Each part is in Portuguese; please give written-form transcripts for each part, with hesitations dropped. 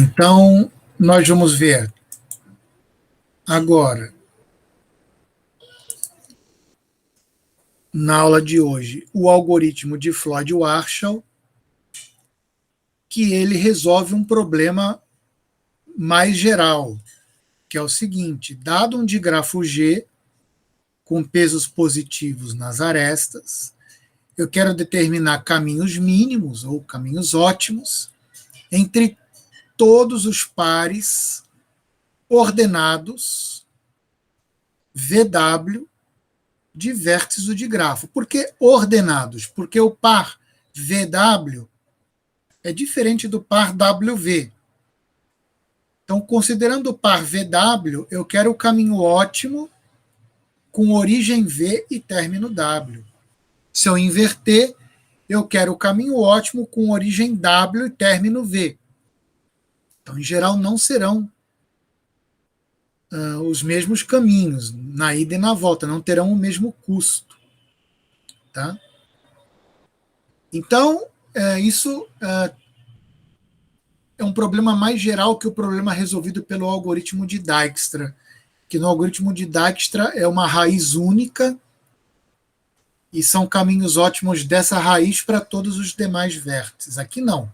Então, nós vamos ver agora, na aula de hoje, o algoritmo de Floyd-Warshall, que ele resolve um problema mais geral, que é o seguinte: dado um digrafo G com pesos positivos nas arestas, eu quero determinar caminhos mínimos ou caminhos ótimos entre todos os pares ordenados VW de vértices do digrafo. Por que ordenados? Porque o par VW é diferente do par WV. Então, considerando o par VW, eu quero o caminho ótimo com origem V e término W. Se eu inverter, eu quero o caminho ótimo com origem W e término V. Então, em geral, não serão os mesmos caminhos, na ida e na volta, não terão o mesmo custo. Tá? Então, isso é um problema mais geral que o problema resolvido pelo algoritmo de Dijkstra, que no algoritmo de Dijkstra é uma raiz única e são caminhos ótimos dessa raiz para todos os demais vértices. Aqui não.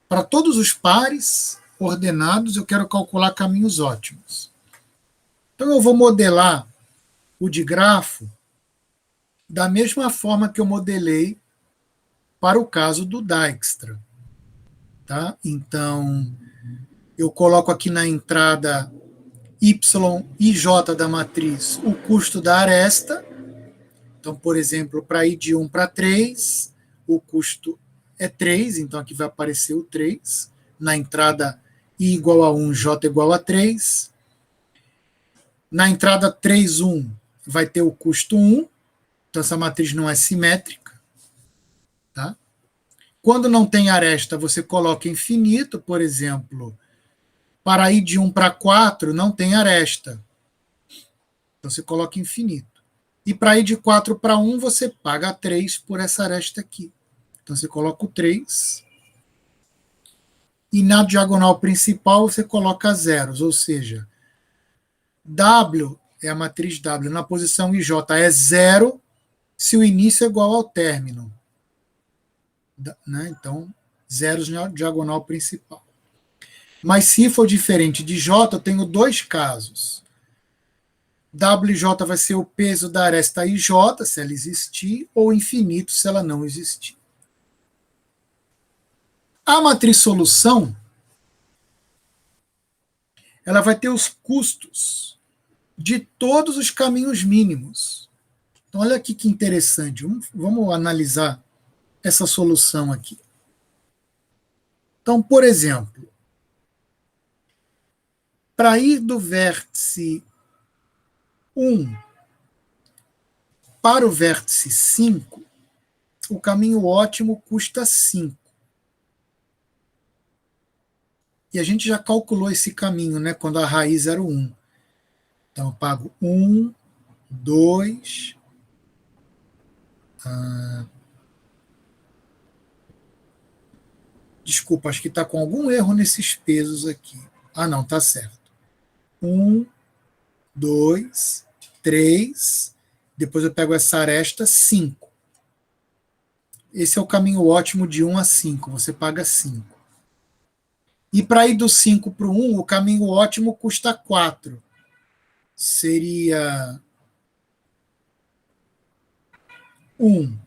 Para todos os pares ordenados, eu quero calcular caminhos ótimos. Então, eu vou modelar o digrafo da mesma forma que eu modelei para o caso do Dijkstra. Tá? Então, eu coloco aqui na entrada Y e J da matriz o custo da aresta. Então, por exemplo, para ir de 1 para 3, o custo é 3, então aqui vai aparecer o 3. Na entrada I igual a 1, J igual a 3. Na entrada 3, 1, vai ter o custo 1. Então, essa matriz não é simétrica. Tá? Quando não tem aresta, você coloca infinito, por exemplo, para ir de 1 para 4, não tem aresta. Então, você coloca infinito. E para ir de 4 para 1, você paga 3 por essa aresta aqui. Então, você coloca o 3. E na diagonal principal, você coloca zeros, ou seja, W é a matriz W na posição IJ é 0 se o início é igual ao término. Né? Então, zeros na diagonal principal. Mas se for diferente de J, eu tenho dois casos. WJ vai ser o peso da aresta IJ, se ela existir, ou infinito, se ela não existir. A matriz solução, ela vai ter os custos de todos os caminhos mínimos. Então, olha aqui que interessante. Vamos analisar essa solução aqui. Então, por exemplo, para ir do vértice 1 para o vértice 5, o caminho ótimo custa 5. E a gente já calculou esse caminho, né, quando a raiz era o 1. Então, eu pago 1, 2... Desculpa, acho que está com algum erro nesses pesos aqui. Ah, não, está certo. 1, 2, 3... Depois eu pego essa aresta, 5. Esse é o caminho ótimo de 1 a 5. Você paga 5. E para ir do 5 para o 1, o caminho ótimo custa 4. Seria 1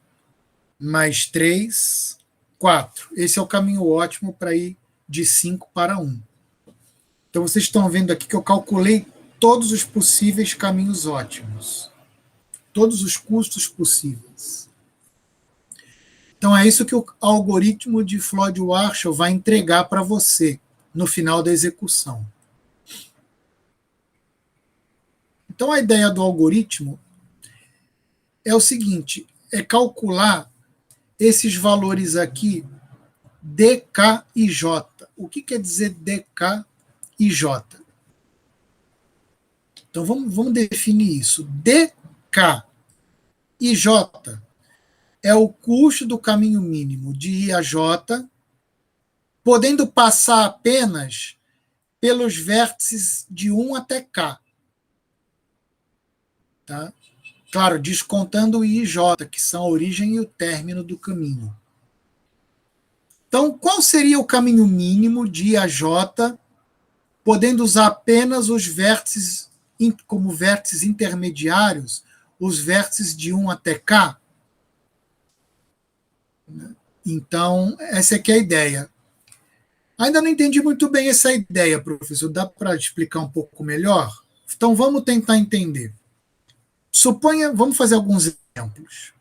mais 3, 4. Esse é o caminho ótimo para ir de 5 para 1. Então, vocês estão vendo aqui que eu calculei todos os possíveis caminhos ótimos. Todos os custos possíveis. Então, é isso que o algoritmo de Floyd-Warshall vai entregar para você no final da execução. Então, a ideia do algoritmo é o seguinte, é calcular esses valores aqui, dk e j. O que quer dizer dk e j? Então, vamos definir isso. dk e j é o custo do caminho mínimo de I a J podendo passar apenas pelos vértices de 1 até K. Tá? Claro, descontando o I e J, que são a origem e o término do caminho. Então, qual seria o caminho mínimo de I a J, podendo usar apenas os vértices como vértices intermediários, os vértices de 1 até K? Então, essa aqui é a ideia. Ainda não entendi muito bem essa ideia, professor. Dá para explicar um pouco melhor? Então, vamos tentar entender. Vamos fazer alguns exemplos.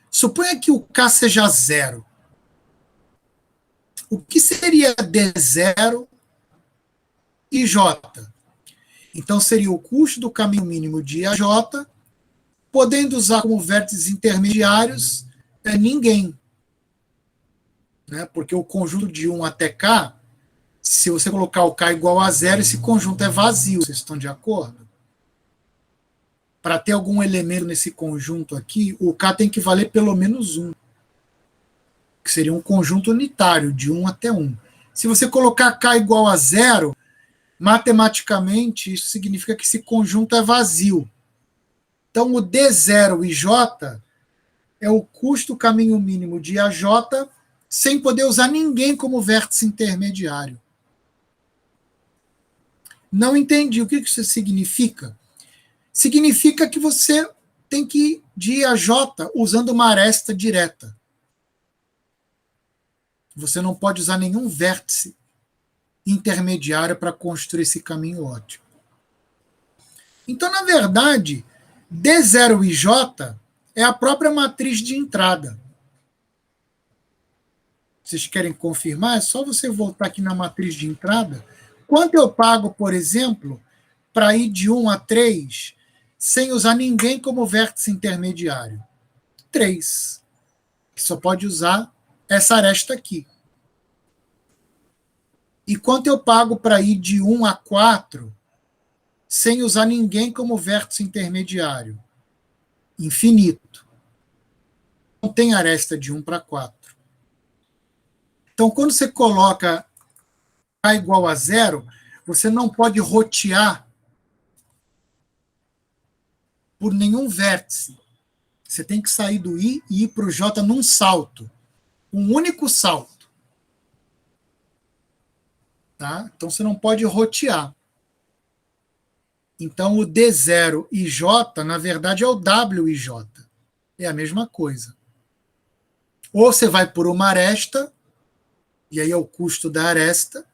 Suponha que o K seja 0. O que seria D0 e J? Então, seria o custo do caminho mínimo de I a J, podendo usar como vértices intermediários ninguém. Né? Porque o conjunto de 1 até K, se você colocar o K igual a 0, esse conjunto é vazio. Vocês estão de acordo? Para ter algum elemento nesse conjunto aqui, o K tem que valer pelo menos 1. Que seria um conjunto unitário, de 1 até 1. Se você colocar K igual a 0, matematicamente, isso significa que esse conjunto é vazio. Então, o D0 e J é o custo caminho mínimo de AJ, sem poder usar ninguém como vértice intermediário. Não entendi. O que isso significa? Significa que você tem que ir de AJ usando uma aresta direta. Você não pode usar nenhum vértice intermediário para construir esse caminho ótimo. Então, na verdade, D0 e J é a própria matriz de entrada. Vocês querem confirmar? É só você voltar aqui na matriz de entrada. Quanto eu pago, por exemplo, para ir de 1 a 3 sem usar ninguém como vértice intermediário? 3. Que só pode usar essa aresta aqui. E quanto eu pago para ir de 1 a 4 sem usar ninguém como vértice intermediário? Infinito. Não tem aresta de 1 para 4. Então, quando você coloca K igual a 0, você não pode rotear por nenhum vértice. Você tem que sair do I e ir para o J num salto. Um único salto. Tá? Então, você não pode rotear. Então, o D0 e J, na verdade, é o W e J. É a mesma coisa. Ou você vai por uma aresta, e aí é o custo da aresta,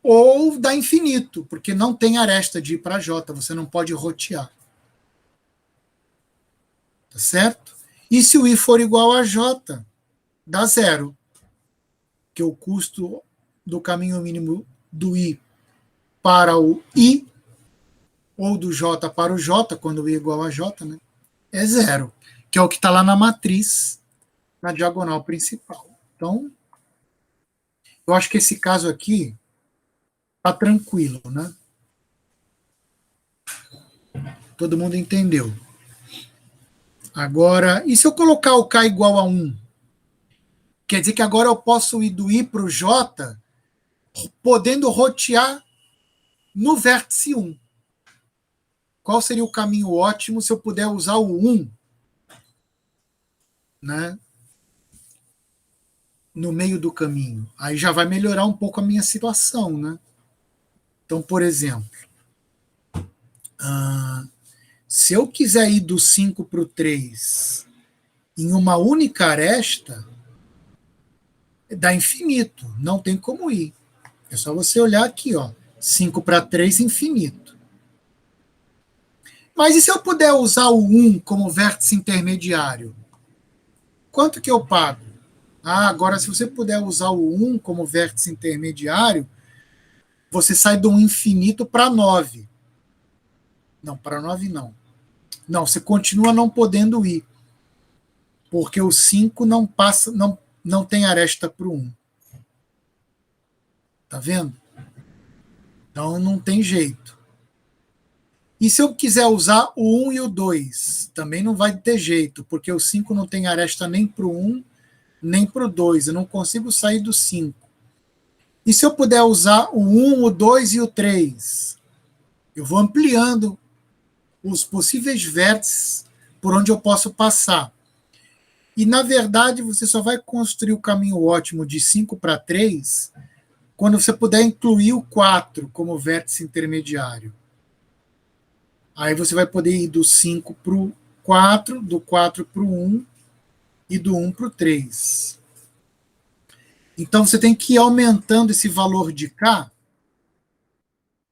ou dá infinito, porque não tem aresta de ir para J, você não pode rotear. Tá certo? E se o I for igual a J, dá 0, que é o custo do caminho mínimo do I para o I, ou do J para o J, quando o I é igual a J, né? É 0, que é o que está lá na matriz, na diagonal principal. Então, eu acho que esse caso aqui está tranquilo, né? Todo mundo entendeu. Agora, e se eu colocar o K igual a 1? Quer dizer que agora eu posso ir do I para o J, podendo rotear no vértice 1. Qual seria o caminho ótimo se eu puder usar o 1, né, no meio do caminho? Aí já vai melhorar um pouco a minha situação, né? Então, por exemplo, se eu quiser ir do 5 para o 3 em uma única aresta, dá infinito, não tem como ir. É só você olhar aqui, ó, 5 para 3, infinito. Mas e se eu puder usar o 1 como vértice intermediário? Quanto que eu pago? Agora, se você puder usar o 1 como vértice intermediário, você sai do infinito para 9. Não, para 9 não. Não, você continua não podendo ir. Porque o 5 não passa, não tem aresta para o 1. Tá vendo? Então não tem jeito. E se eu quiser usar o 1 e o 2? Também não vai ter jeito, porque o 5 não tem aresta nem para o 1, nem para o 2. Eu não consigo sair do 5. E se eu puder usar o 1, o 2 e o 3? Eu vou ampliando os possíveis vértices por onde eu posso passar. E, na verdade, você só vai construir o caminho ótimo de 5 para 3 quando você puder incluir o 4 como vértice intermediário. Aí você vai poder ir do 5 para o 4, do 4 para o 1 e do 1 para o 3. Então você tem que ir aumentando esse valor de K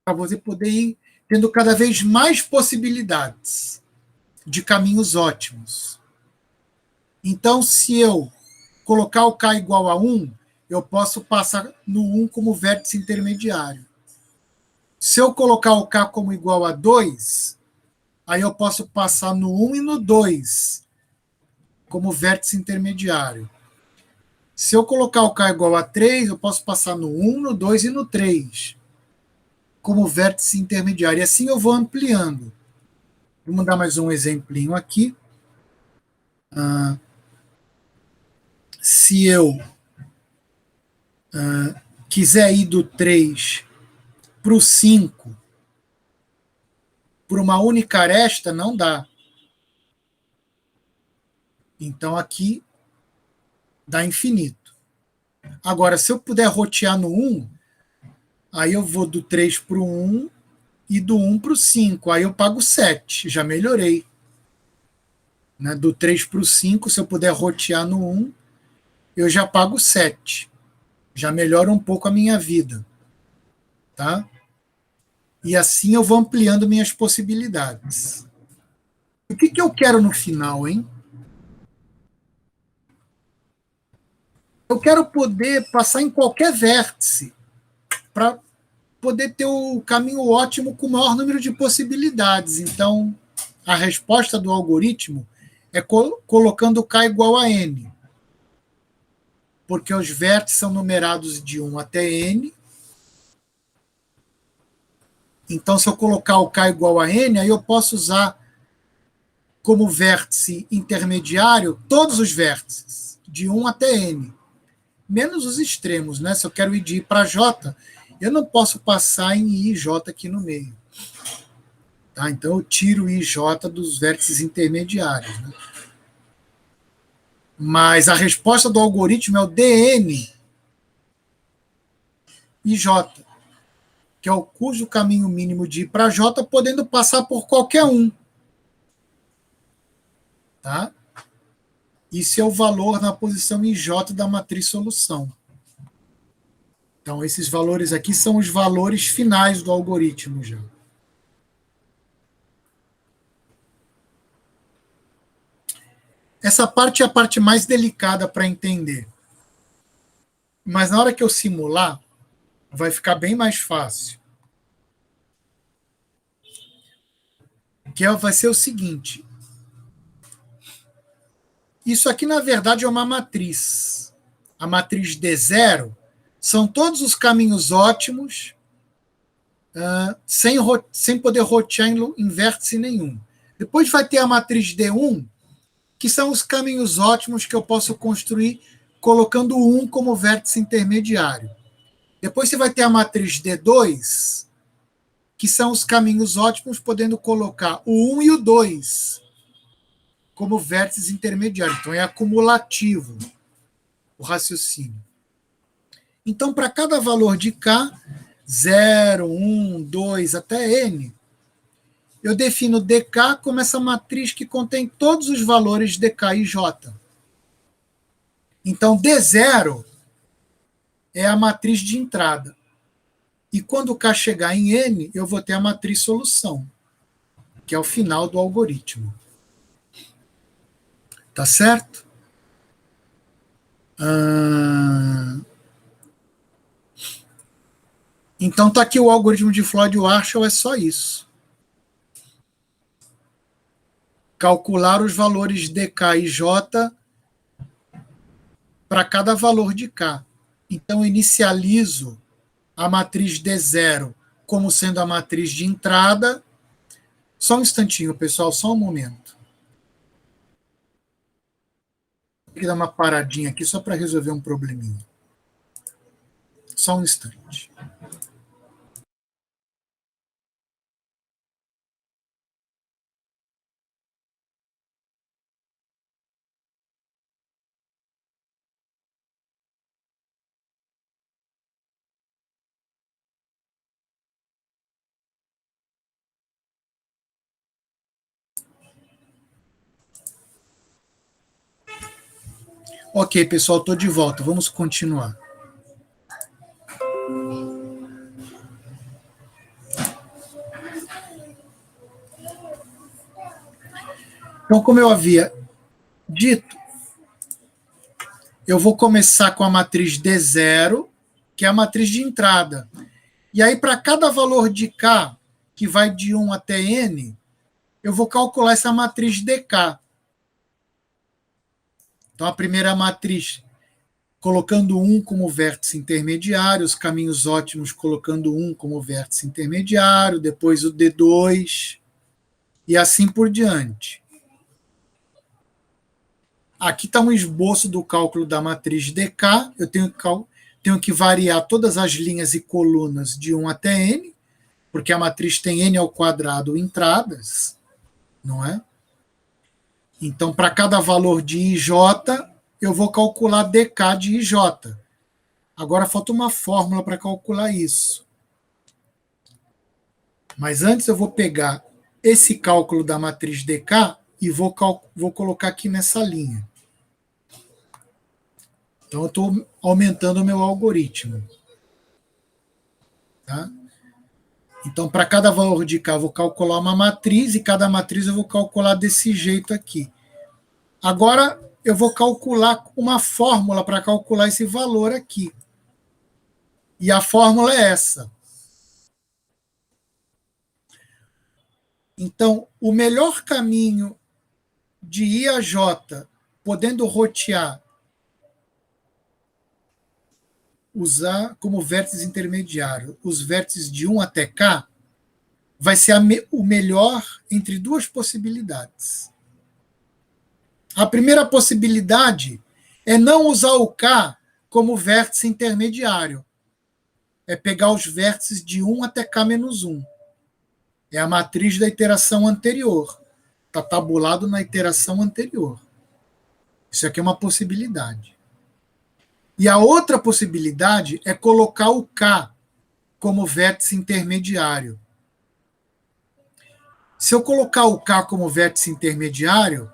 para você poder ir tendo cada vez mais possibilidades de caminhos ótimos. Então, se eu colocar o K igual a 1, eu posso passar no 1 como vértice intermediário. Se eu colocar o K como igual a 2, aí eu posso passar no 1 e no 2 como vértice intermediário. Se eu colocar o K igual a 3, eu posso passar no 1, no 2 e no 3 como vértice intermediário. E assim eu vou ampliando. Vamos dar mais um exemplinho aqui. Se eu quiser ir do 3 para o 5 por uma única aresta, não dá. Então aqui dá infinito. Agora, se eu puder rotear no 1, aí eu vou do 3 para o 1 e do 1 para o 5. Aí eu pago 7, já melhorei. Né? Do 3 para o 5, se eu puder rotear no 1, eu já pago 7. Já melhora um pouco a minha vida. Tá? E assim eu vou ampliando minhas possibilidades. O que eu quero no final, hein? Eu quero poder passar em qualquer vértice para poder ter o caminho ótimo com o maior número de possibilidades. Então, a resposta do algoritmo é colocando K igual a N. Porque os vértices são numerados de 1 até N. Então, se eu colocar o K igual a N, aí eu posso usar como vértice intermediário todos os vértices, de 1 até N. Menos os extremos, né? Se eu quero ir de I para J, eu não posso passar em I e J aqui no meio. Tá? Então eu tiro o I e J dos vértices intermediários. Né? Mas a resposta do algoritmo é o DN e J, que é o cujo caminho mínimo de I para J, podendo passar por qualquer um. Tá? Isso é o valor na posição IJ da matriz solução. Então, esses valores aqui são os valores finais do algoritmo já. Essa parte é a parte mais delicada para entender. Mas na hora que eu simular, vai ficar bem mais fácil. Que vai ser o seguinte. Isso aqui, na verdade, é uma matriz. A matriz D0 são todos os caminhos ótimos sem poder rotear em vértice nenhum. Depois vai ter a matriz D1, que são os caminhos ótimos que eu posso construir colocando o 1 como vértice intermediário. Depois você vai ter a matriz D2, que são os caminhos ótimos, podendo colocar o 1 e o 2 como vértices intermediários. Então, é acumulativo o raciocínio. Então, para cada valor de K, 0, 1, 2 até N, eu defino DK como essa matriz que contém todos os valores DK e J. Então, D0 é a matriz de entrada. E quando K chegar em N, eu vou ter a matriz solução, que é o final do algoritmo. Tá certo? Então tá aqui o algoritmo de Floyd-Warshall, é só isso. Calcular os valores DK e J para cada valor de K. Então, inicializo a matriz D0 como sendo a matriz de entrada. Só um instantinho, pessoal, só um momento. que dar uma paradinha aqui só para resolver um probleminha. Só um instante. Ok, pessoal, estou de volta. Vamos continuar. Então, como eu havia dito, eu vou começar com a matriz D0, que é a matriz de entrada. E aí, para cada valor de K, que vai de 1 até N, eu vou calcular essa matriz DK. Então, a primeira matriz, colocando 1 como vértice intermediário, os caminhos ótimos colocando 1 como vértice intermediário, depois o D2, e assim por diante. Aqui está um esboço do cálculo da matriz DK. Eu tenho que variar todas as linhas e colunas de 1 até N, porque a matriz tem N ao quadrado entradas, não é? Então, para cada valor de IJ, eu vou calcular DK de IJ. Agora falta uma fórmula para calcular isso. Mas antes eu vou pegar esse cálculo da matriz DK e vou colocar aqui nessa linha. Então, eu estou aumentando o meu algoritmo. Tá? Então, para cada valor de K, eu vou calcular uma matriz, e cada matriz eu vou calcular desse jeito aqui. Agora, eu vou calcular uma fórmula para calcular esse valor aqui. E a fórmula é essa. Então, o melhor caminho de I a J, podendo rotear, usar como vértice intermediário os vértices de 1 até K, vai ser o melhor entre duas possibilidades. A primeira possibilidade é não usar o K como vértice intermediário. É pegar os vértices de 1 até K-1. É a matriz da iteração anterior. Está tabulado na iteração anterior. Isso aqui é uma possibilidade. E a outra possibilidade é colocar o K como vértice intermediário. Se eu colocar o K como vértice intermediário,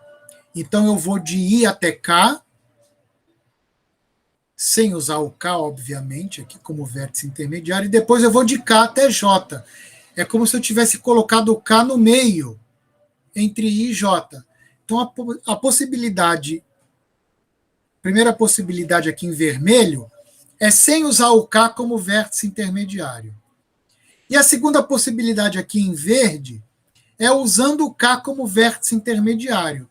então eu vou de I até K, sem usar o K, obviamente, aqui como vértice intermediário, e depois eu vou de K até J. É como se eu tivesse colocado o K no meio, entre I e J. Então, a possibilidade, primeira possibilidade aqui em vermelho, é sem usar o K como vértice intermediário. E a segunda possibilidade aqui em verde é usando o K como vértice intermediário.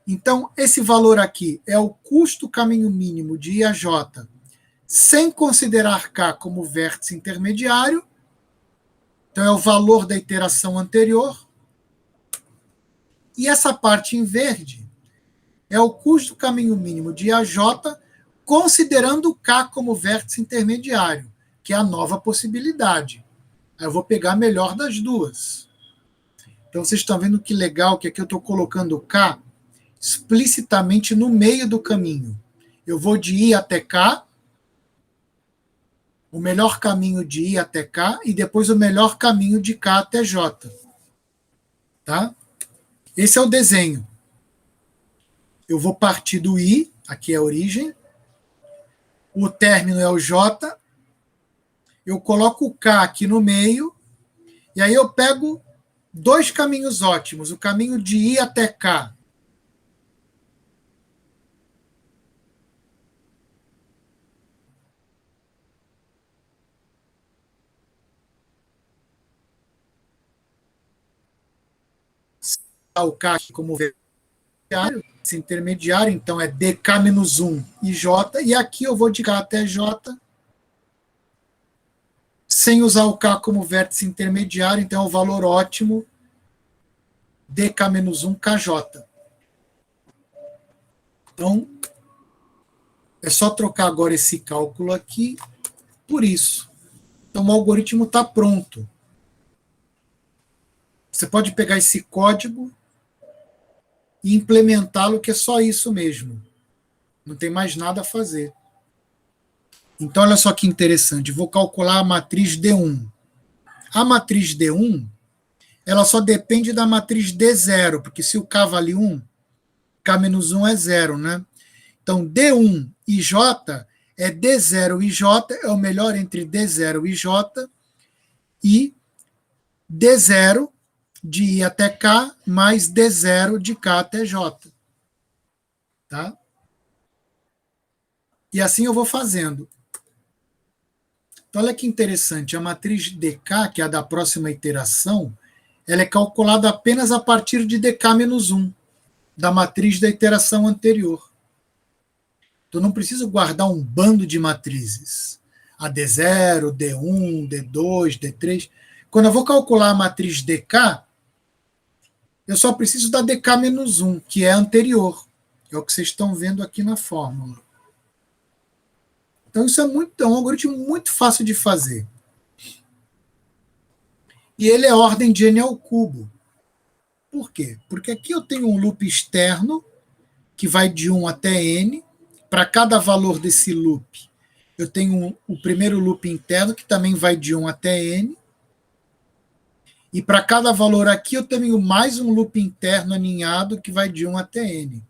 Então, esse valor aqui é o custo caminho mínimo de I a J, sem considerar K como vértice intermediário. Então, é o valor da iteração anterior. E essa parte em verde é o custo caminho mínimo de I a J, considerando o K como vértice intermediário, que é a nova possibilidade. Aí eu vou pegar a melhor das duas. Então, vocês estão vendo que legal que aqui eu estou colocando o K explicitamente no meio do caminho. Eu vou de I até K, o melhor caminho de I até K, e depois o melhor caminho de K até J. Tá? Esse é o desenho. Eu vou partir do I, aqui é a origem, o término é o J, eu coloco o K aqui no meio, e aí eu pego dois caminhos ótimos, o caminho de I até K, o K como intermediário, esse intermediário, então é DK-1 e J, e aqui eu vou de K até J, sem usar o K como vértice intermediário, então é o valor ótimo DK-1 KJ. Então, é só trocar agora esse cálculo aqui por isso. Então, o algoritmo está pronto. Você pode pegar esse código e implementá-lo, que é só isso mesmo. Não tem mais nada a fazer. Então, olha só que interessante. Vou calcular a matriz D1. A matriz D1, ela só depende da matriz D0, porque se o K vale 1, K-1 é 0, né? Então, D1 e J é D0 e J, é o melhor entre D0 e J, e D0 de I até K mais D0 de K até J. Tá? E assim eu vou fazendo. Então, olha que interessante, a matriz DK, que é a da próxima iteração, ela é calculada apenas a partir de DK-1, da matriz da iteração anterior. Então, não preciso guardar um bando de matrizes. A D0, D1, D2, D3. Quando eu vou calcular a matriz DK, eu só preciso da DK-1, que é a anterior. É o que vocês estão vendo aqui na fórmula. Então, isso é um algoritmo muito fácil de fazer. E ele é ordem de n ao cubo. Por quê? Porque aqui eu tenho um loop externo, que vai de 1 até n. Para cada valor desse loop, eu tenho o primeiro loop interno, que também vai de 1 até n. E para cada valor aqui, eu tenho mais um loop interno aninhado, que vai de 1 até n.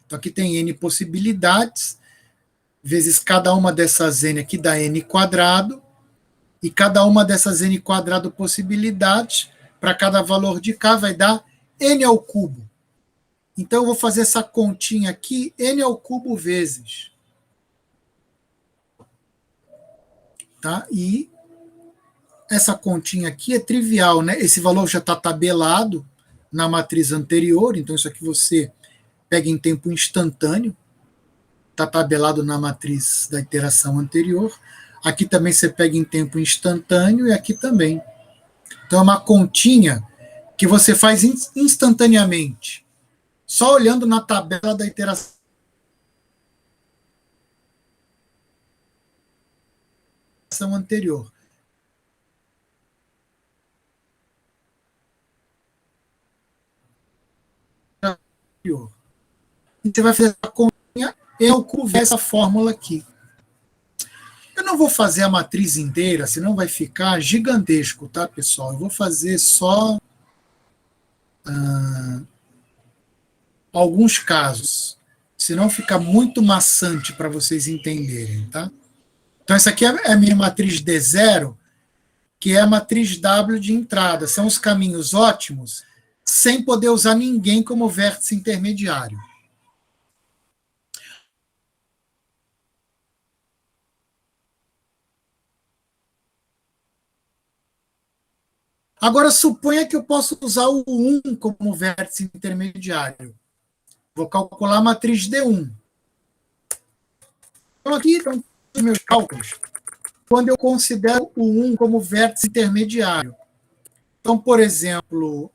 Então, aqui tem n possibilidades, vezes cada uma dessas n aqui dá n quadrado, e cada uma dessas n quadrado possibilidades, para cada valor de k, vai dar n ao cubo. Então, eu vou fazer essa continha aqui, n ao cubo vezes. Tá? E essa continha aqui é trivial, né? Esse valor já está tabelado na matriz anterior, então isso aqui você pega em tempo instantâneo, está tabelado na matriz da iteração anterior. Aqui também você pega em tempo instantâneo e aqui também. Então, é uma continha que você faz instantaneamente, só olhando na tabela da iteração anterior. E você vai fazer a continha, eu curvo essa fórmula aqui. Eu não vou fazer a matriz inteira, senão vai ficar gigantesco, tá, pessoal? Eu vou fazer só alguns casos, senão fica muito maçante para vocês entenderem, tá? Então, essa aqui é a minha matriz D0, que é a matriz W de entrada. São os caminhos ótimos, sem poder usar ninguém como vértice intermediário. Agora, suponha que eu posso usar o 1 como vértice intermediário. Vou calcular a matriz D1. Então, aqui estão os meus cálculos, quando eu considero o 1 como vértice intermediário. Então, por exemplo,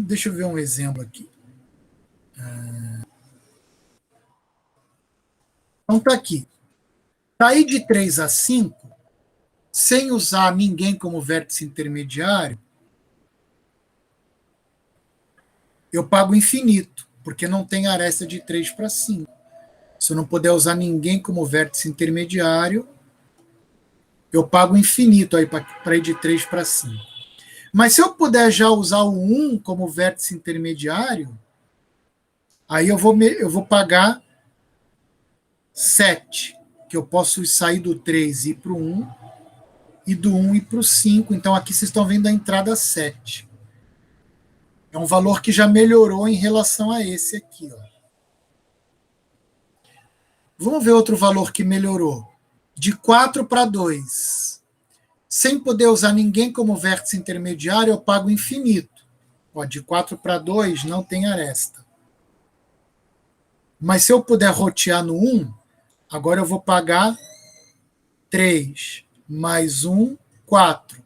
deixa eu ver um exemplo aqui. Então, está aqui. Sair de 3 a 5, sem usar ninguém como vértice intermediário, eu pago infinito, porque não tem aresta de 3 para 5. Se eu não puder usar ninguém como vértice intermediário, eu pago infinito aí para ir de 3 para 5. Mas se eu puder já usar o 1 como vértice intermediário, aí eu vou pagar 7, que eu posso sair do 3 e ir para o 1, e do 1 ir para o 5. Então, aqui vocês estão vendo a entrada 7. É um valor que já melhorou em relação a esse aqui. Ó. Vamos ver outro valor que melhorou. De 4 para 2. Sem poder usar ninguém como vértice intermediário, eu pago infinito. Ó, de 4 para 2 não tem aresta. Mas se eu puder rotear no 1, agora eu vou pagar 3 mais 1, 4.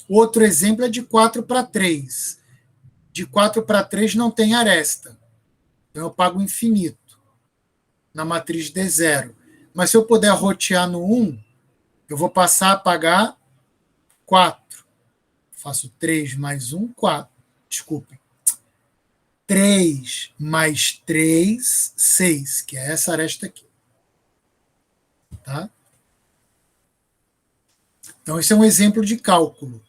Outro exemplo é de 4 para 3. De 4 para 3 não tem aresta. Então eu pago infinito na matriz D0. Mas se eu puder rotear no 1, eu vou passar a pagar 4. Faço 3 mais 1, 4. Desculpe. 3 mais 3, 6, que é essa aresta aqui. Tá? Então, esse é um exemplo de cálculo.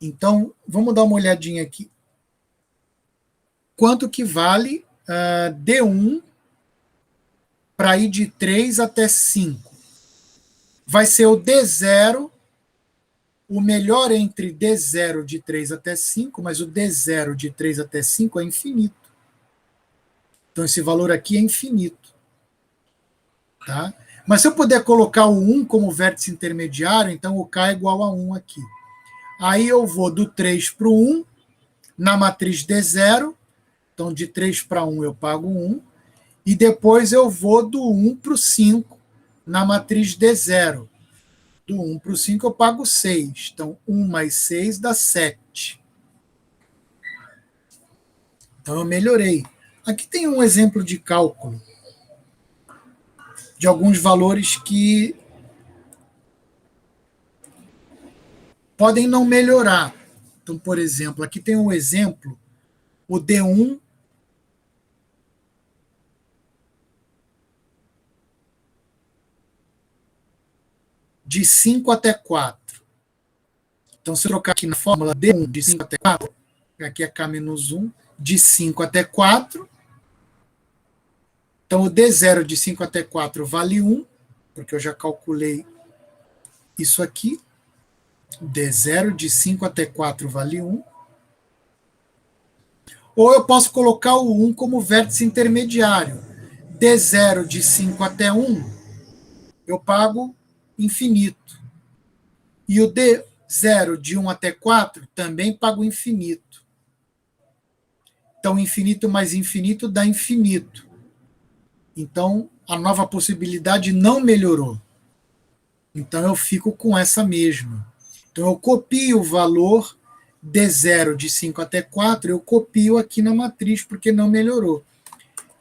Então, vamos dar uma olhadinha aqui. Quanto que vale D1 para ir de 3 até 5? Vai ser o D0, o melhor entre D0 de 3 até 5, mas o D0 de 3 até 5 é infinito. Então, esse valor aqui é infinito. Tá? Mas se eu puder colocar o 1 como vértice intermediário, então o K é igual a 1 aqui. Aí eu vou do 3 para o 1, na matriz D0, então de 3 para 1 eu pago 1, e depois eu vou do 1 para o 5, na matriz D0. Do 1 para o 5 eu pago 6, então 1 mais 6 dá 7. Então eu melhorei. Aqui tem um exemplo de cálculo de alguns valores que podem não melhorar. Então, por exemplo, aqui tem um exemplo, o D1 de 5 até 4. Então, se eu trocar aqui na fórmula D1 de 5 até 4, aqui é K menos 1, de 5 até 4. Então, o D0 de 5 até 4 vale 1, porque eu já calculei isso aqui. D0 de 5 até 4 vale 1. Ou eu posso colocar o 1 como vértice intermediário. D0 de 5 até 1, eu pago infinito. E o D0 de 1 até 4 também pago infinito. Então, infinito mais infinito dá infinito. Então, a nova possibilidade não melhorou. Então, eu fico com essa mesma. Então, eu copio o valor D0 de 5 até 4, eu copio aqui na matriz, porque não melhorou.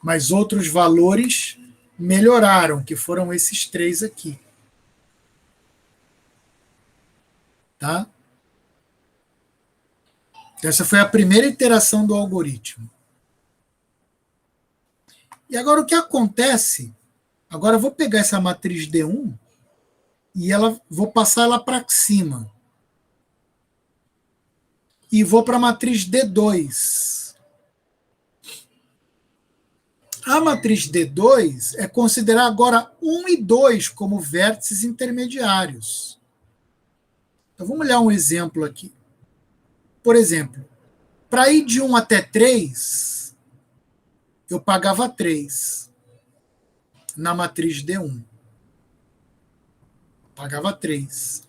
Mas outros valores melhoraram, que foram esses 3 aqui. Tá? Então, essa foi a primeira iteração do algoritmo. E agora o que acontece? Agora eu vou pegar essa matriz D1 e vou passar ela para cima. E vou para a matriz D2. A matriz D2 é considerar agora 1 e 2 como vértices intermediários. Então vamos olhar um exemplo aqui. Por exemplo, para ir de 1 até 3, eu pagava 3 na matriz D1. Pagava 3.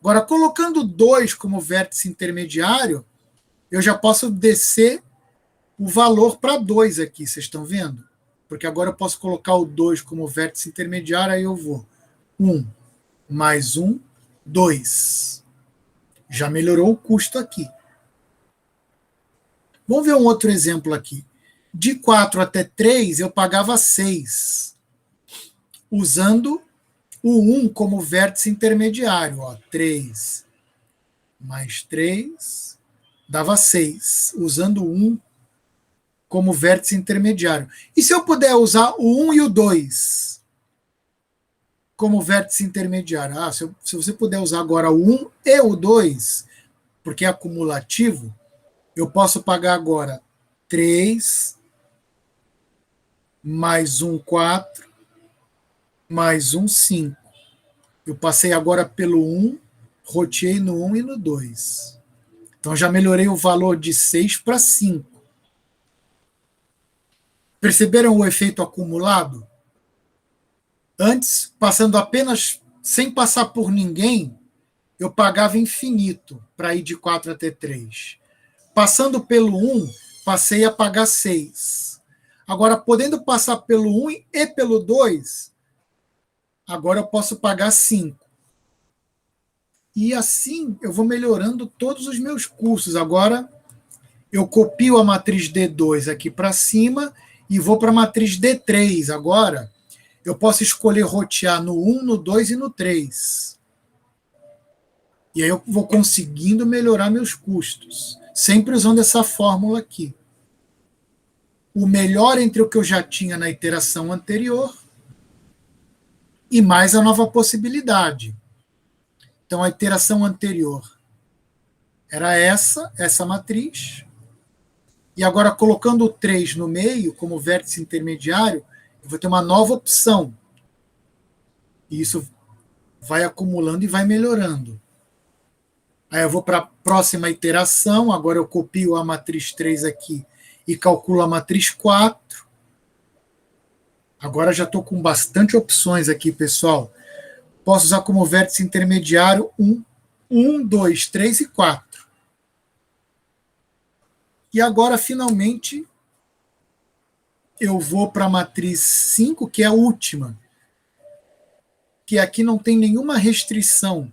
Agora, colocando 2 como vértice intermediário, eu já posso descer o valor para 2 aqui, vocês estão vendo? Porque agora eu posso colocar o 2 como vértice intermediário, aí eu vou 1 mais 1, 2. Já melhorou o custo aqui. Vamos ver um outro exemplo aqui. De 4 até 3, eu pagava 6, usando o 1 como vértice intermediário. Ó, 3 mais 3 dava 6, usando o 1 como vértice intermediário. E se eu puder usar o 1 e o 2 como vértice intermediário? Se você puder usar agora o 1 e o 2, porque é acumulativo, eu posso pagar agora 3 mais 1, 4, mais 1, 5. Eu passei agora pelo 1, roteei no 1 e no 2. Então já melhorei o valor de 6 para 5. Perceberam o efeito acumulado? Antes, passando apenas sem passar por ninguém, eu pagava infinito para ir de 4 até 3. Passando pelo 1, passei a pagar 6. Agora, podendo passar pelo 1 e pelo 2, agora eu posso pagar 5. E assim eu vou melhorando todos os meus cursos. Agora eu copio a matriz D2 aqui para cima e vou para a matriz D3 agora. Eu posso escolher rotear no 1, no 2 e no 3. E aí eu vou conseguindo melhorar meus custos, sempre usando essa fórmula aqui. O melhor entre o que eu já tinha na iteração anterior e mais a nova possibilidade. Então, a iteração anterior era essa matriz. E agora, colocando o 3 no meio, como vértice intermediário, eu vou ter uma nova opção. E isso vai acumulando e vai melhorando. Aí eu vou para a próxima iteração, agora eu copio a matriz 3 aqui e calculo a matriz 4. Agora já estou com bastante opções aqui, pessoal. Posso usar como vértice intermediário 1, 2, 3 e 4. E agora, finalmente, eu vou para a matriz 5, que é a última. Que aqui não tem nenhuma restrição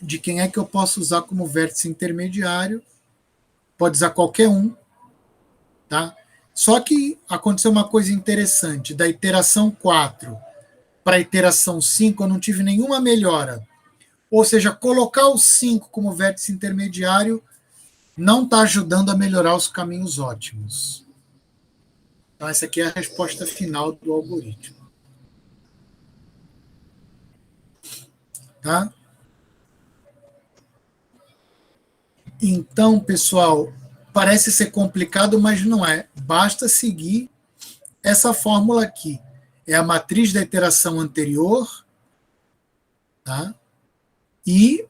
de quem é que eu posso usar como vértice intermediário. Pode usar qualquer um. Tá? Só que aconteceu uma coisa interessante. Da iteração 4 para a iteração 5, eu não tive nenhuma melhora. Ou seja, colocar o 5 como vértice intermediário não está ajudando a melhorar os caminhos ótimos. Então, essa aqui é a resposta final do algoritmo. Tá? Então, pessoal, parece ser complicado, mas não é. Basta seguir essa fórmula aqui. É a matriz da iteração anterior, tá? E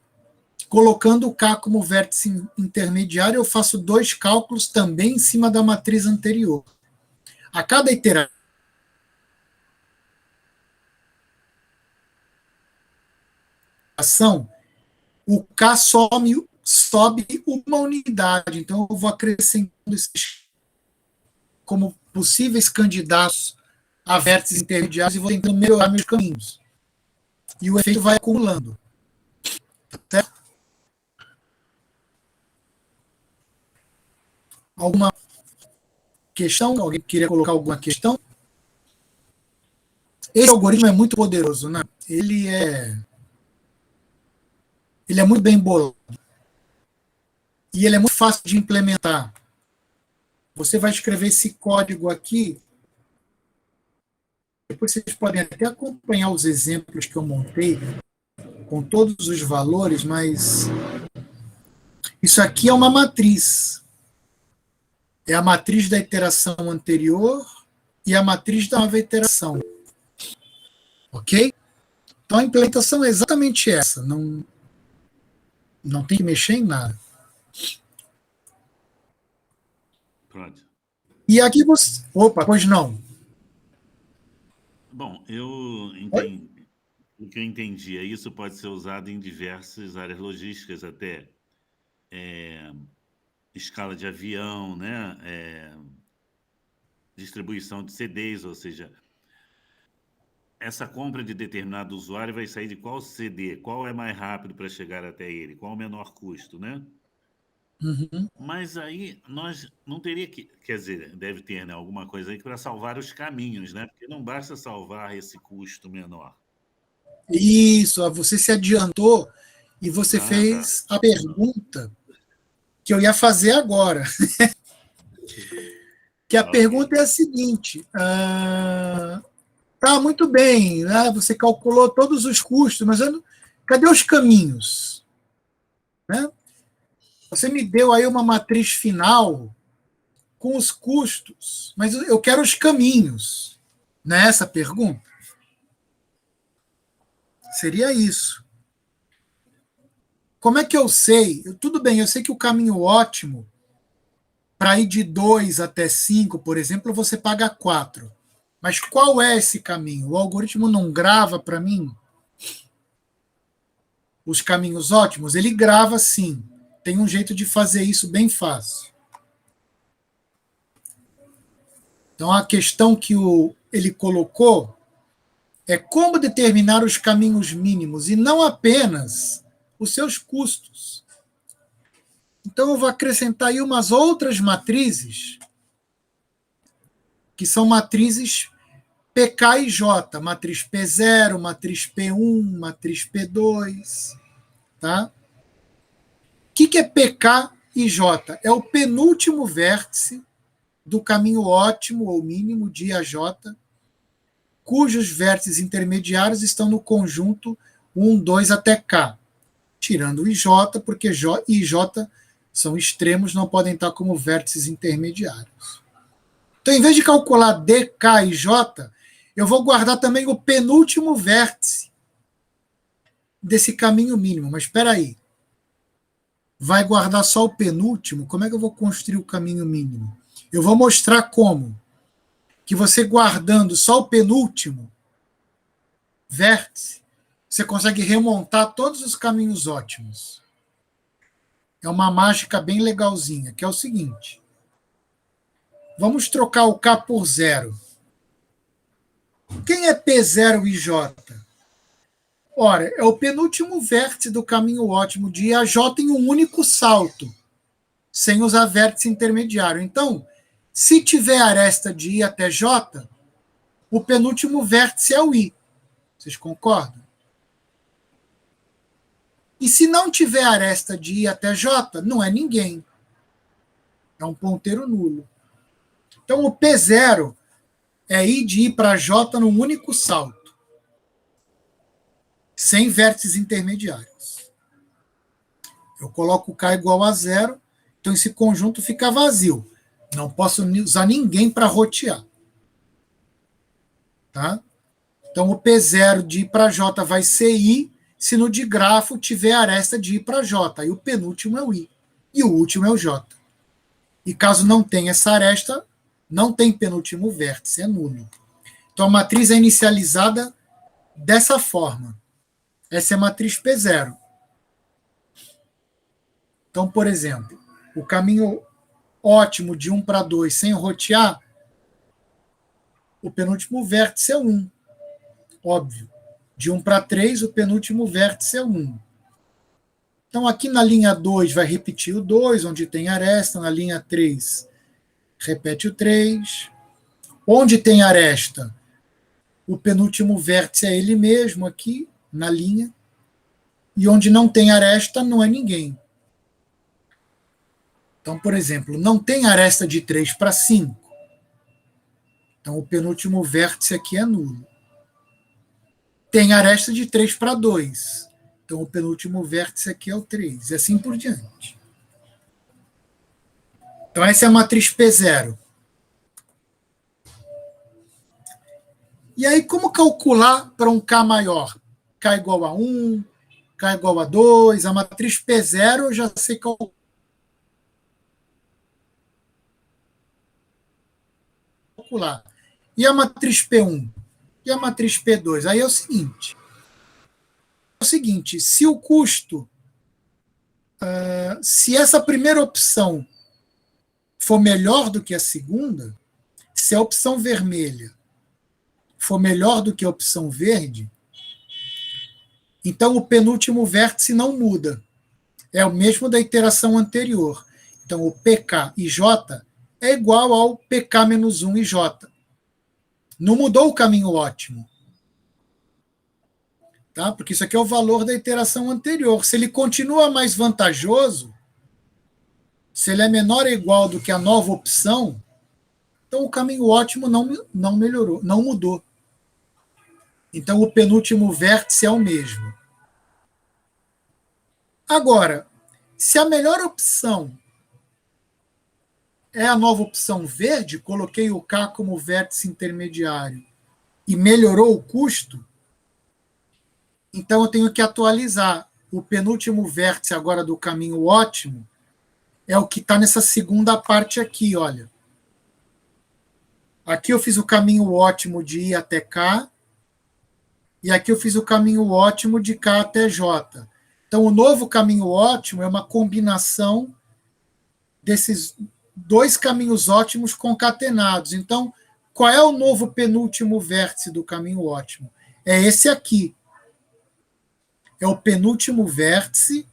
colocando o K como vértice intermediário, eu faço 2 cálculos também em cima da matriz anterior. A cada iteração, o K sobe uma unidade. Então, eu vou acrescentando esses como possíveis candidatos a vértices intermediários e vou tentando melhorar meus caminhos. E o efeito vai acumulando. Certo? Alguma questão? Alguém queria colocar alguma questão? Esse algoritmo é muito poderoso, né? Ele é muito bem bolado. E ele é muito fácil de implementar. Você vai escrever esse código aqui. Depois vocês podem até acompanhar os exemplos que eu montei com todos os valores, mas isso aqui é uma matriz. É a matriz da iteração anterior e a matriz da nova iteração. Ok? Então a implementação é exatamente essa. Não tem que mexer em nada. Pronto. E aqui você... Opa, pois não. Bom, eu entendi. O que eu entendi é isso pode ser usado em diversas áreas logísticas, até escala de avião, né? Distribuição de CDs, ou seja, essa compra de determinado usuário vai sair de qual CD, qual é mais rápido para chegar até ele, qual o menor custo, né? Uhum. Mas aí nós não teria que, quer dizer, deve ter, né, alguma coisa aí para salvar os caminhos, né? Porque não basta salvar esse custo menor. Isso, você se adiantou e você Ah, tá. fez a pergunta que eu ia fazer agora. Que a pergunta é a seguinte: tá, muito bem, né, você calculou todos os custos, mas cadê os caminhos? Né? Você me deu aí uma matriz final com os custos, mas eu quero os caminhos. Não é essa a pergunta? Seria isso. Como é que eu sei? Tudo bem, eu sei que o caminho ótimo para ir de 2 até 5, por exemplo, você paga 4. Mas qual é esse caminho? O algoritmo não grava para mim os caminhos ótimos? Ele grava sim. Tem um jeito de fazer isso bem fácil. Então, a questão que ele colocou é como determinar os caminhos mínimos e não apenas os seus custos. Então, eu vou acrescentar aí umas outras matrizes, que são matrizes PK e J, matriz P0, matriz P1, matriz P2. Tá? O que é PK e J? É o penúltimo vértice do caminho ótimo ou mínimo de I a J, cujos vértices intermediários estão no conjunto 1, 2 até K, tirando o IJ, porque J e IJ são extremos, não podem estar como vértices intermediários. Então, em vez de calcular DK e J, eu vou guardar também o penúltimo vértice desse caminho mínimo. Mas espera aí. Vai guardar só o penúltimo? Como é que eu vou construir o caminho mínimo? Eu vou mostrar como. Que você guardando só o penúltimo vértice, você consegue remontar todos os caminhos ótimos. É uma mágica bem legalzinha, que é o seguinte. Vamos trocar o K por 0. Quem é P0 e J? Ora, é o penúltimo vértice do caminho ótimo de I a J em um único salto, sem usar vértice intermediário. Então, se tiver aresta de I até J, o penúltimo vértice é o I. Vocês concordam? E se não tiver aresta de I até J, não é ninguém. É um ponteiro nulo. Então, o P0 é I de I para J num único salto, sem vértices intermediários. Eu coloco o K igual a 0, então esse conjunto fica vazio. Não posso usar ninguém para rotear. Tá? Então, o P0 de I para J vai ser I, se no digrafo tiver aresta de I para J. Aí o penúltimo é o I. E o último é o J. E caso não tenha essa aresta, não tem penúltimo vértice, é nulo. Então, a matriz é inicializada dessa forma. Essa é a matriz P0. Então, por exemplo, o caminho ótimo de 1 para 2 sem rotear, o penúltimo vértice é 1. Óbvio. De 1 para 3, o penúltimo vértice é 1. Então, aqui na linha 2 vai repetir o 2, onde tem aresta. Na linha 3, repete o 3. Onde tem aresta, o penúltimo vértice é ele mesmo aqui, na linha. E onde não tem aresta, não é ninguém. Então, por exemplo, não tem aresta de 3 para 5. Então, o penúltimo vértice aqui é nulo. Tem aresta de 3 para 2. Então, o penúltimo vértice aqui é o 3. E assim por diante. Então, essa é a matriz P0. E aí, como calcular para um K maior? K igual a 1, K igual a 2. A matriz P0 eu já sei calcular. E a matriz P1? E a matriz P2? Aí é o seguinte, se o custo, se essa primeira opção for melhor do que a segunda, se a opção vermelha for melhor do que a opção verde, então o penúltimo vértice não muda. É o mesmo da iteração anterior. Então o PK e J é igual ao PK menos 1 e J. Não mudou o caminho ótimo. Tá? Porque isso aqui é o valor da iteração anterior. Se ele continua mais vantajoso, se ele é menor ou igual do que a nova opção, então o caminho ótimo não melhorou, não mudou. Então o penúltimo vértice é o mesmo. Agora, se a melhor opção é a nova opção verde, coloquei o K como vértice intermediário e melhorou o custo, então eu tenho que atualizar. O penúltimo vértice agora do caminho ótimo é o que está nessa segunda parte aqui, olha. Aqui eu fiz o caminho ótimo de I até K, e aqui eu fiz o caminho ótimo de K até J. Então, o novo caminho ótimo é uma combinação desses dois caminhos ótimos concatenados. Então, qual é o novo penúltimo vértice do caminho ótimo? é esse aqui. É o penúltimo vértice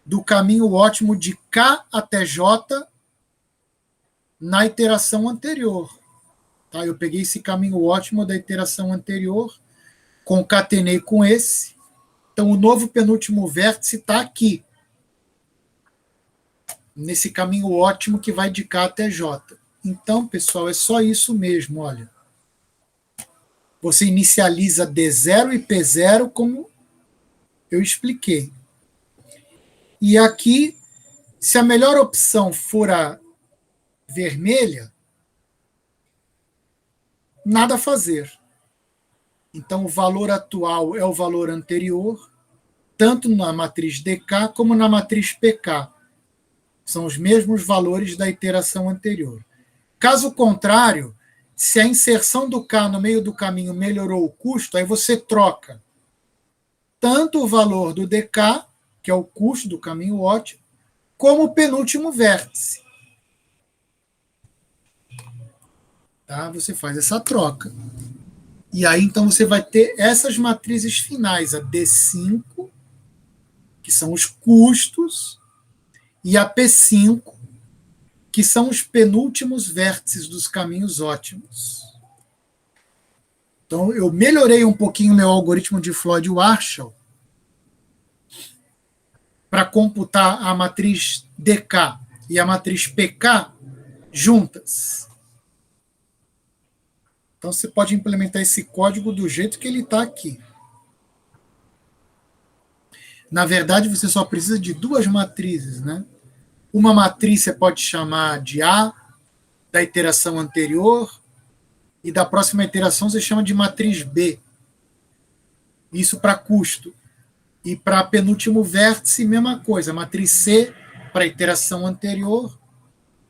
do caminho ótimo de K até J na iteração anterior. Tá? Eu peguei esse caminho ótimo da iteração anterior, concatenei com esse. Então, o novo penúltimo vértice está aqui, nesse caminho ótimo que vai de K até J. Então, pessoal, é só isso mesmo, olha. Você inicializa D0 e P0 como eu expliquei. E aqui, se a melhor opção for a vermelha, nada a fazer. Então, o valor atual é o valor anterior, tanto na matriz DK como na matriz PK. São os mesmos valores da iteração anterior. Caso contrário, se a inserção do K no meio do caminho melhorou o custo, aí você troca tanto o valor do DK, que é o custo do caminho ótimo, como o penúltimo vértice. Tá? Você faz essa troca. E aí, então, você vai ter essas matrizes finais, a D5, que são os custos, e a P5, que são os penúltimos vértices dos caminhos ótimos. Então, eu melhorei um pouquinho o meu algoritmo de Floyd-Warshall para computar a matriz DK e a matriz PK juntas. Então, você pode implementar esse código do jeito que ele está aqui. Na verdade, você só precisa de duas matrizes, né? Uma matriz você pode chamar de A, da iteração anterior, e da próxima iteração você chama de matriz B. Isso para custo. E para penúltimo vértice, mesma coisa. Matriz C para a iteração anterior,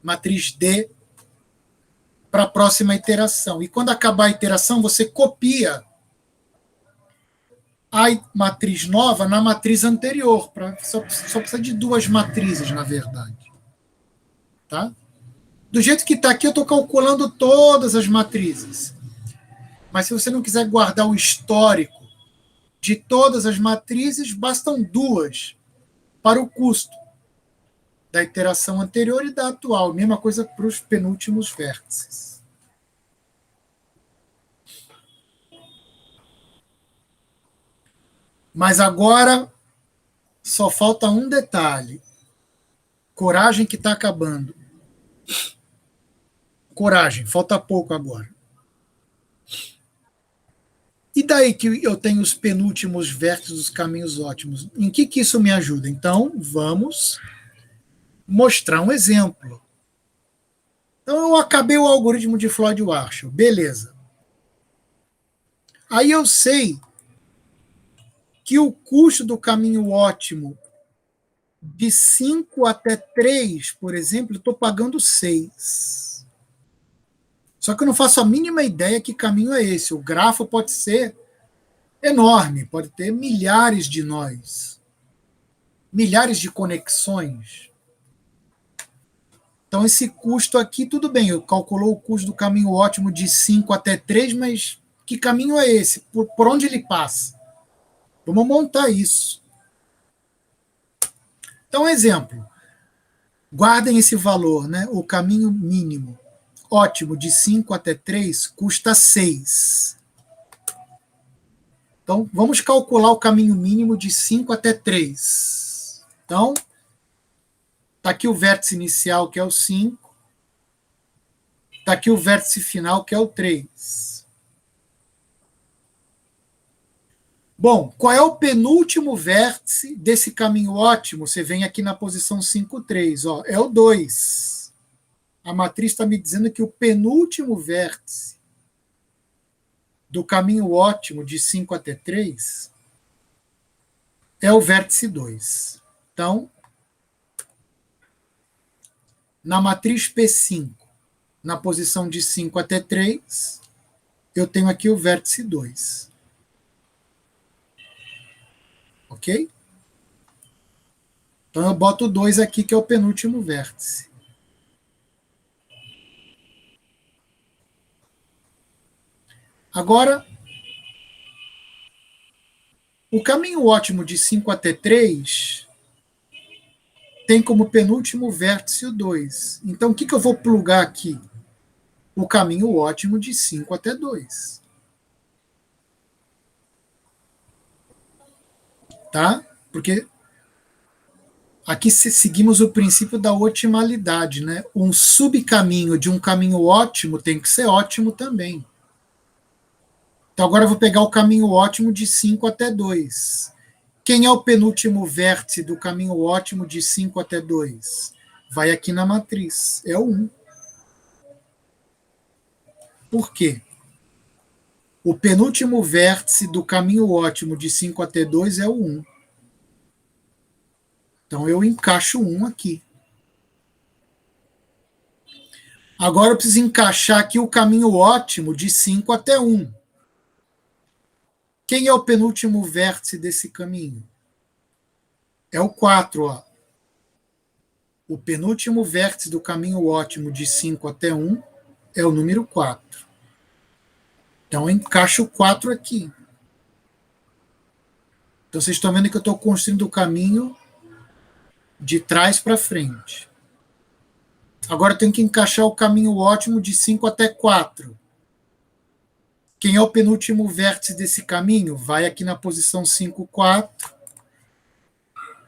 matriz D para a próxima iteração. E quando acabar a iteração, você copia a matriz nova na matriz anterior. Só precisa de duas matrizes, na verdade. Tá? Do jeito que está aqui, eu estou calculando todas as matrizes. Mas se você não quiser guardar o histórico de todas as matrizes, bastam duas para o custo da iteração anterior e da atual. Mesma coisa para os penúltimos vértices. Mas agora só falta um detalhe. Coragem que está acabando. Coragem, falta pouco agora. E daí que eu tenho os penúltimos vértices dos caminhos ótimos? Em que isso me ajuda? Então, vamos mostrar um exemplo. Então, eu acabei o algoritmo de Floyd-Warshall. Beleza. Aí eu sei que o custo do caminho ótimo de 5 até 3, por exemplo, eu estou pagando 6. Só que eu não faço a mínima ideia que caminho é esse. O grafo pode ser enorme, pode ter milhares de nós, milhares de conexões. Então, esse custo aqui, tudo bem, eu calculou o custo do caminho ótimo de 5 até 3, mas que caminho é esse? Por onde ele passa? Vamos montar isso. Então, exemplo. Guardem esse valor, né? O caminho mínimo ótimo de 5 até 3 custa 6. Então, vamos calcular o caminho mínimo de 5 até 3. Então, está aqui o vértice inicial, que é o 5. Está aqui o vértice final, que é o 3. Bom, qual é o penúltimo vértice desse caminho ótimo? Você vem aqui na posição 5, 3. Ó, é o 2. A matriz está me dizendo que o penúltimo vértice do caminho ótimo de 5 até 3 é o vértice 2. Então, na matriz P5, na posição de 5 até 3, eu tenho aqui o vértice 2. Ok? Então, eu boto o 2 aqui, que é o penúltimo vértice. Agora, O caminho ótimo de 5 até 3 tem como penúltimo vértice o 2. Então, o que eu vou plugar aqui? O caminho ótimo de 5 até 2. Tá? Porque aqui seguimos o princípio da otimalidade, né? Um subcaminho de um caminho ótimo tem que ser ótimo também. Então, agora eu vou pegar o caminho ótimo de 5 até 2. Quem é o penúltimo vértice do caminho ótimo de 5 até 2? Vai aqui na matriz. É o 1. Por quê? O penúltimo vértice do caminho ótimo de 5 até 2 é o 1. Então, eu encaixo 1 aqui. Agora, eu preciso encaixar aqui o caminho ótimo de 5 até 1. Quem é o penúltimo vértice desse caminho? É o 4. Ó. O penúltimo vértice do caminho ótimo de 5 até 1 é o número 4. Então, eu encaixo o 4 aqui. Então, vocês estão vendo que eu estou construindo o caminho de trás para frente. Agora, eu tenho que encaixar o caminho ótimo de 5 até 4. Quem é o penúltimo vértice desse caminho? Vai aqui na posição 5, 4.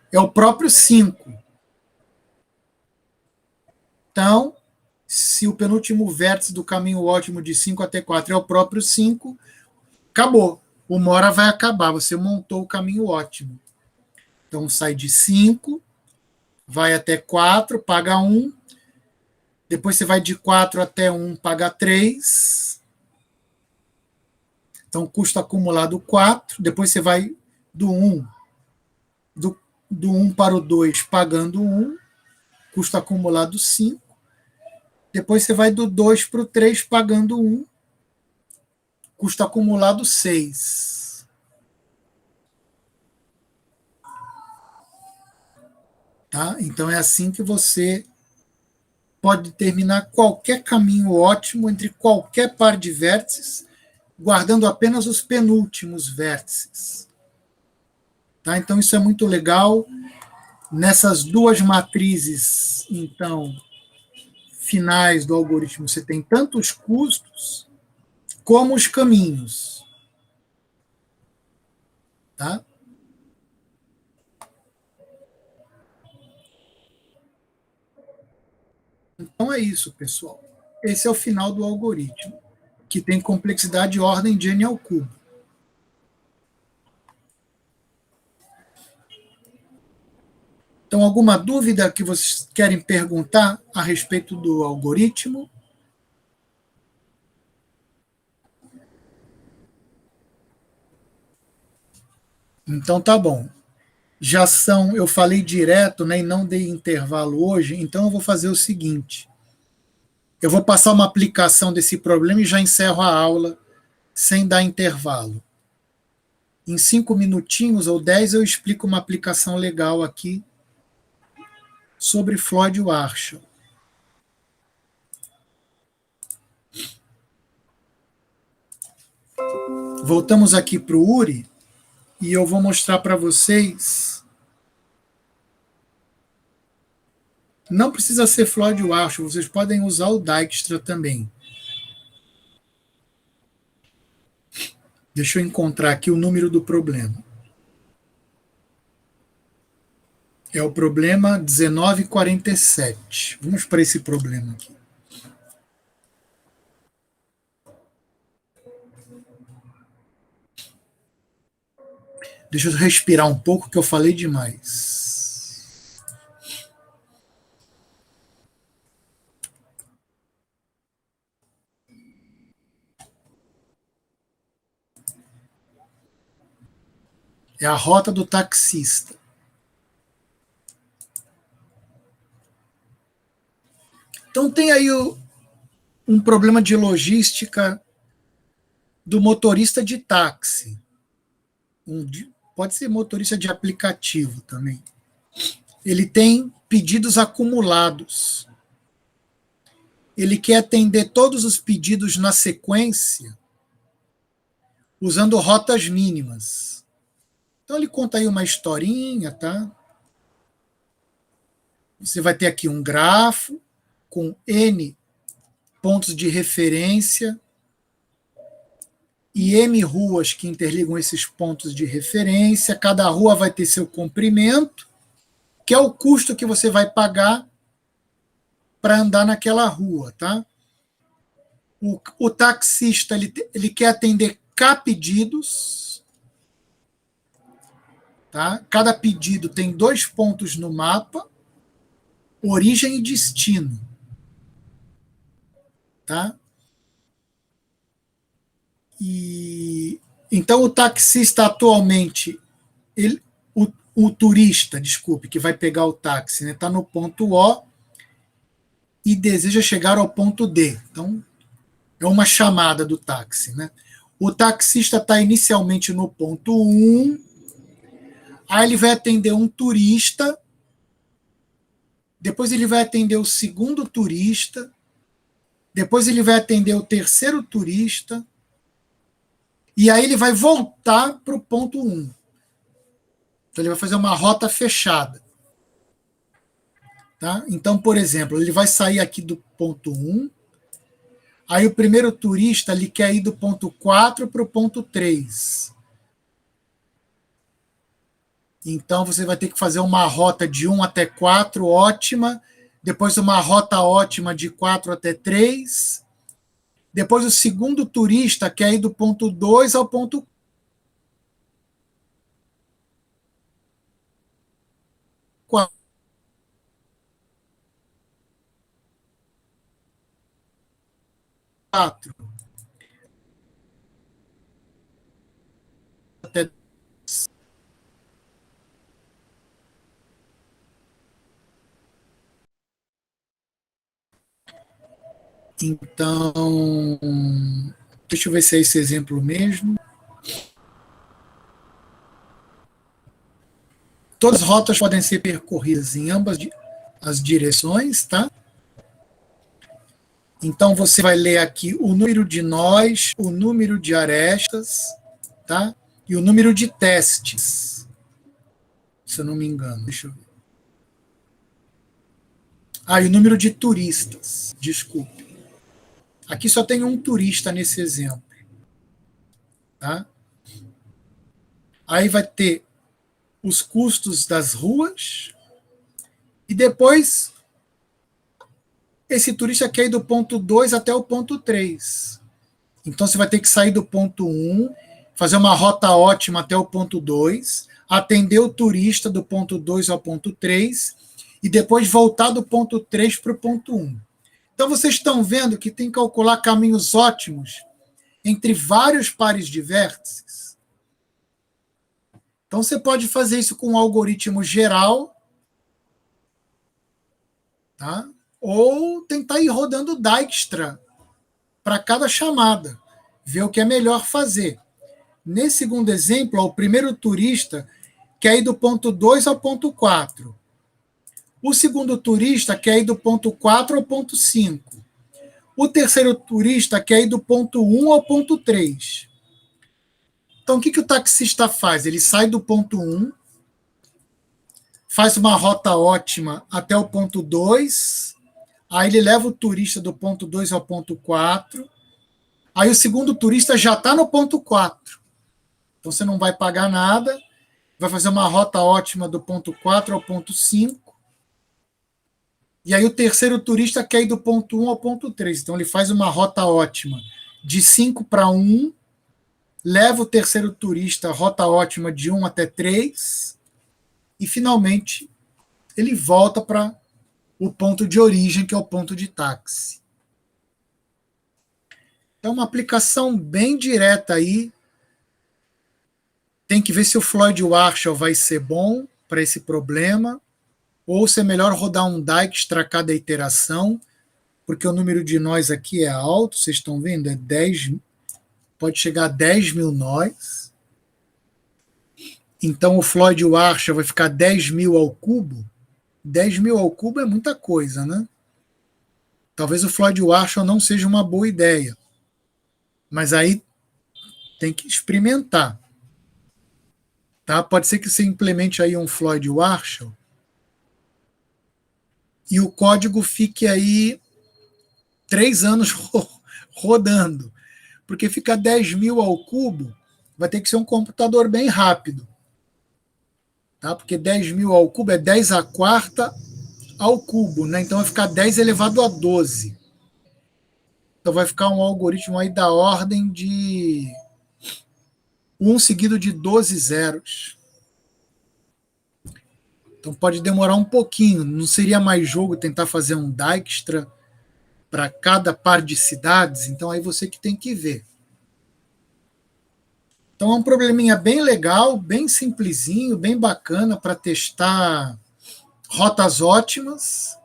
É o próprio 5. Então, se o penúltimo vértice do caminho ótimo de 5 até 4 é o próprio 5, acabou. Uma hora vai acabar. Você montou o caminho ótimo. Então, sai de 5, vai até 4, paga 1. Depois você vai de 4 até 1, paga 3. Então, custo acumulado 4. Depois você vai do 1, do 1 para o 2, pagando 1. Custo acumulado 5. Depois você vai do 2 para o 3, pagando 1. Custo acumulado 6. Tá? Então, é assim que você pode determinar qualquer caminho ótimo entre qualquer par de vértices, guardando apenas os penúltimos vértices. Tá? Então, isso é muito legal. Nessas duas matrizes, então, finais do algoritmo, você tem tanto os custos como os caminhos. Tá? Então é isso, pessoal. Esse é o final do algoritmo, que tem complexidade de ordem de n ao cubo. Então, alguma dúvida que vocês querem perguntar a respeito do algoritmo? Então, tá bom. Já são, eu falei direto, né, e não dei intervalo hoje, então eu vou fazer o seguinte. Eu vou passar uma aplicação desse problema e já encerro a aula sem dar intervalo. Em 5 minutinhos ou 10 eu explico uma aplicação legal aqui sobre Floyd-Warshall. Voltamos aqui para o URI e eu vou mostrar para vocês. Não precisa ser Floyd-Warshall, vocês podem usar o Dijkstra também. Deixa eu encontrar aqui o número do problema. É o problema 1947. Vamos para esse problema aqui. Deixa eu respirar um pouco, que eu falei demais. É a rota do taxista. Então tem aí um problema de logística do motorista de táxi. Pode ser motorista de aplicativo também. Ele tem pedidos acumulados. Ele quer atender todos os pedidos na sequência usando rotas mínimas. Então ele conta aí uma historinha, tá? Você vai ter aqui um grafo com N pontos de referência e M ruas que interligam esses pontos de referência. Cada rua vai ter seu comprimento, que é o custo que você vai pagar para andar naquela rua, tá? O taxista ele quer atender K pedidos, tá? Cada pedido tem 2 pontos no mapa, origem e destino, tá? E então o taxista atualmente, o turista, desculpe, que vai pegar o táxi, está, né, tá no ponto O e deseja chegar ao ponto D. Então é uma chamada do táxi, né? O taxista está inicialmente no ponto 1, aí ele vai atender um turista, depois ele vai atender o segundo turista, depois ele vai atender o terceiro turista, e aí ele vai voltar para o ponto 1. Então ele vai fazer uma rota fechada. Tá? Então, por exemplo, ele vai sair aqui do ponto 1, aí o primeiro turista ele quer ir do ponto 4 para o ponto 3. Então você vai ter que fazer uma rota de 1 até 4, ótima, depois uma rota ótima de 4 até 3, depois o segundo turista quer ir do ponto 2 ao ponto 4. Até então, deixa eu ver se é esse exemplo mesmo. Todas as rotas podem ser percorridas em ambas as direções, tá? Então você vai ler aqui o número de nós, o número de arestas, tá? E o número de testes, se eu não me engano. Deixa eu ver. E o número de turistas, desculpe. Aqui só tem um turista nesse exemplo, tá? Aí vai ter os custos das ruas e depois esse turista quer ir do ponto 2 até o ponto 3. Então você vai ter que sair do ponto 1, fazer uma rota ótima até o ponto 2, atender o turista do ponto 2 ao ponto 3 e depois voltar do ponto 3 para o ponto 1. Então vocês estão vendo que tem que calcular caminhos ótimos entre vários pares de vértices. Então você pode fazer isso com um algoritmo geral, tá? Ou tentar ir rodando Dijkstra para cada chamada, ver o que é melhor fazer. Nesse segundo exemplo, o primeiro turista quer ir do ponto 2 ao ponto 4. O segundo turista quer ir do ponto 4 ao ponto 5. O terceiro turista quer ir do ponto 1 ao ponto 3. Então, o que o taxista faz? Ele sai do ponto 1, faz uma rota ótima até o ponto 2, aí ele leva o turista do ponto 2 ao ponto 4, aí o segundo turista já está no ponto 4. Então, você não vai pagar nada, vai fazer uma rota ótima do ponto 4 ao ponto 5, e aí o terceiro turista quer ir do ponto 1 ao ponto 3. Então, ele faz uma rota ótima de 5 para 1, leva o terceiro turista, rota ótima de 1 até 3, e finalmente ele volta para o ponto de origem, que é o ponto de táxi. Então, uma aplicação bem direta aí. Tem que ver se o Floyd Warshall vai ser bom para esse problema, ou se é melhor rodar um Dijkstra a cada iteração, porque o número de nós aqui é alto, vocês estão vendo? É 10, pode chegar a 10 mil nós. Então o Floyd Warshall vai ficar 10 mil ao cubo. 10 mil ao cubo é muita coisa, né? Talvez o Floyd Warshall não seja uma boa ideia. Mas aí tem que experimentar. Tá? Pode ser que você implemente aí um Floyd Warshall e o código fique aí 3 anos rodando, porque fica 10.000 ao cubo, vai ter que ser um computador bem rápido, tá? Porque 10.000 ao cubo é 10 à quarta ao cubo, né? Então vai ficar 10 elevado a 12. Então vai ficar um algoritmo aí da ordem de 1 seguido de 12 zeros. Então pode demorar um pouquinho. Não seria mais jogo tentar fazer um Dijkstra para cada par de cidades? Então aí você que tem que ver. Então é um probleminha bem legal, bem simplesinho, bem bacana para testar rotas ótimas.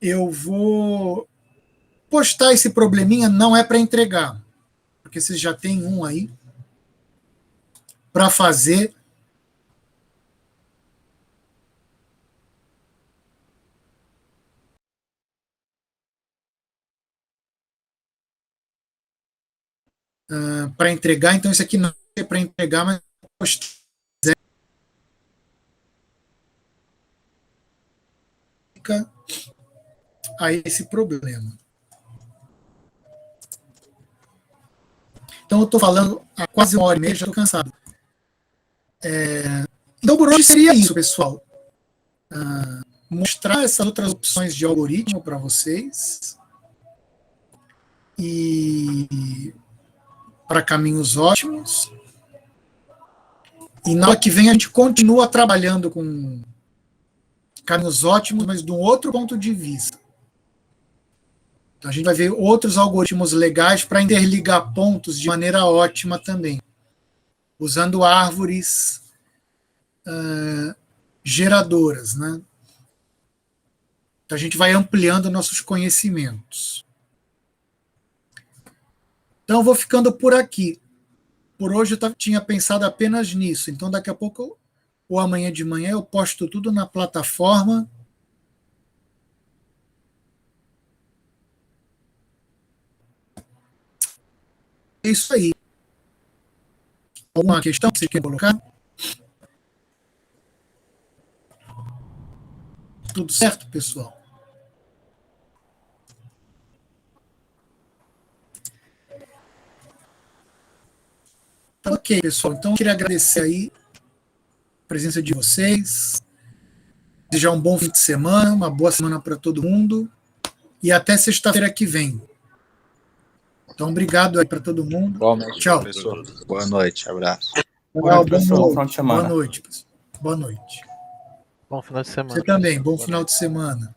Eu vou postar esse probleminha, não é para entregar, porque vocês já tem um aí para fazer. Para entregar, então isso aqui não é para entregar, mas a esse problema. Então eu estou falando há quase 1h30, já estou cansado. Então por hoje seria isso, pessoal. Mostrar essas outras opções de algoritmo para vocês e para caminhos ótimos. E na hora que vem a gente continua trabalhando com caminhos ótimos, mas de um outro ponto de vista. Então a gente vai ver outros algoritmos legais para interligar pontos de maneira ótima também, usando árvores geradoras, né? Então a gente vai ampliando nossos conhecimentos. Então eu vou ficando por aqui. Por hoje eu tinha pensado apenas nisso. Então daqui a pouco ou amanhã de manhã eu posto tudo na plataforma. É isso aí. Alguma questão que você quer colocar? Tudo certo, pessoal? Ok, pessoal. Então eu queria agradecer aí a presença de vocês. Desejar um bom fim de semana, uma boa semana para todo mundo. E até sexta-feira que vem. Então, obrigado aí para todo mundo. Igualmente, tchau. Professor. Boa noite, abraço. Boa noite, pessoal. Boa noite. Bom final de semana. Você também, bom final de semana.